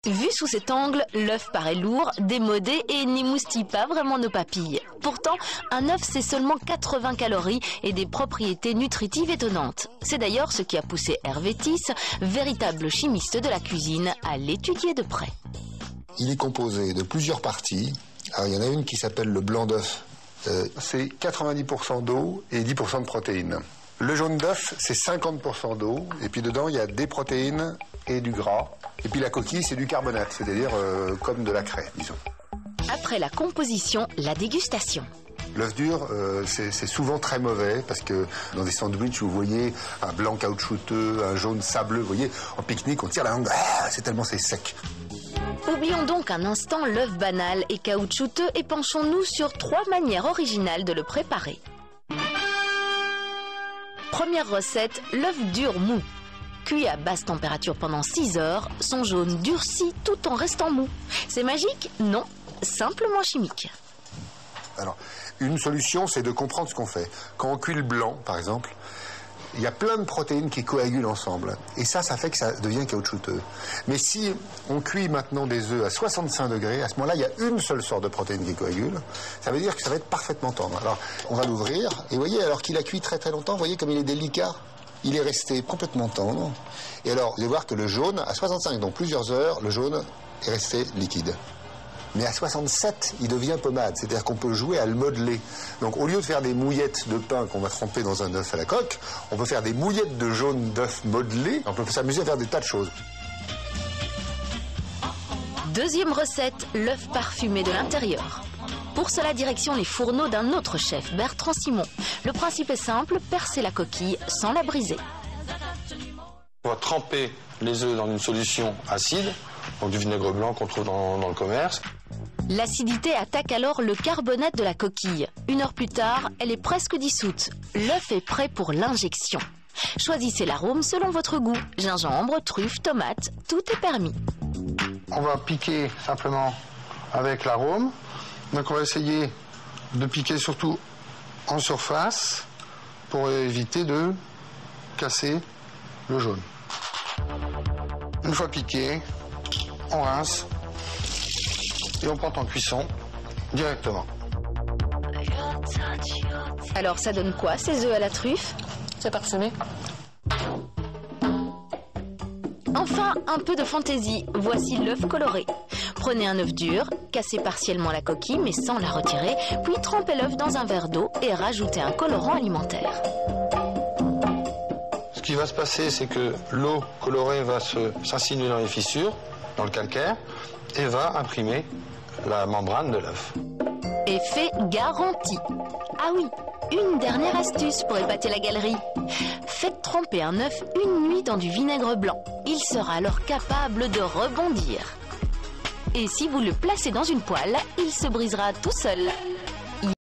Vu sous cet angle, l'œuf paraît lourd, démodé et n'émoustille pas vraiment nos papilles. Pourtant, un œuf c'est seulement 80 calories et des propriétés nutritives étonnantes. C'est d'ailleurs ce qui a poussé Hervé Thys, véritable chimiste de la cuisine, à l'étudier de près. Il est composé de plusieurs parties. Alors, il y en a une qui s'appelle le blanc d'œuf. C'est 90% d'eau et 10% de protéines. Le jaune d'œuf, c'est 50% d'eau. Et puis dedans, il y a des protéines et du gras. Et puis la coquille, c'est du carbonate, c'est-à-dire comme de la craie, disons. Après la composition, la dégustation. L'œuf dur, c'est souvent très mauvais parce que dans des sandwichs, vous voyez un blanc caoutchouteux, un jaune sableux. Vous voyez, en pique-nique, on tire la langue, c'est tellement c'est sec. Oublions donc un instant l'œuf banal et caoutchouteux et penchons-nous sur 3 manières originales de le préparer. Première recette, l'œuf dur mou. Cuit à basse température pendant 6 heures, son jaune durcit tout en restant mou. C'est magique? Non, simplement chimique. Alors, une solution, c'est de comprendre ce qu'on fait. Quand on cuit le blanc, par exemple, il y a plein de protéines qui coagulent ensemble. Et ça fait que ça devient caoutchouteux. Mais si on cuit maintenant des œufs à 65 degrés, à ce moment-là, il y a une seule sorte de protéine qui coagule. Ça veut dire que ça va être parfaitement tendre. Alors, on va l'ouvrir. Et vous voyez, alors qu'il a cuit très très longtemps, vous voyez comme il est délicat. Il est resté complètement tendre. Et alors, vous allez voir que le jaune, à 65, donc plusieurs heures, le jaune est resté liquide. Mais à 67, il devient pommade, c'est-à-dire qu'on peut jouer à le modeler. Donc au lieu de faire des mouillettes de pain qu'on va tremper dans un œuf à la coque, on peut faire des mouillettes de jaune d'œuf modelé. On peut s'amuser à faire des tas de choses. Deuxième recette, l'œuf parfumé de l'intérieur. Pour cela, direction les fourneaux d'un autre chef, Bertrand Simon. Le principe est simple, percer la coquille sans la briser. On va tremper les œufs dans une solution acide, donc du vinaigre blanc qu'on trouve dans le commerce. L'acidité attaque alors le carbonate de la coquille. 1 heure plus tard, elle est presque dissoute. L'œuf est prêt pour l'injection. Choisissez l'arôme selon votre goût. Gingembre, truffe, tomate, tout est permis. On va piquer simplement avec l'arôme. Donc on va essayer de piquer surtout en surface pour éviter de casser le jaune. Une fois piqué, on rince et on porte en cuisson directement. Alors ça donne quoi ces œufs à la truffe? C'est parsemé. Enfin, un peu de fantaisie. Voici l'œuf coloré. Prenez un œuf dur, cassez partiellement la coquille mais sans la retirer, puis trempez l'œuf dans un verre d'eau et rajoutez un colorant alimentaire. Ce qui va se passer, c'est que l'eau colorée va s'insinuer dans les fissures, dans le calcaire, et va imprimer la membrane de l'œuf. Effet garanti. Ah oui, une dernière astuce pour épater la galerie. Faites tremper un œuf une nuit dans du vinaigre blanc. Il sera alors capable de rebondir. Et si vous le placez dans une poêle, il se brisera tout seul.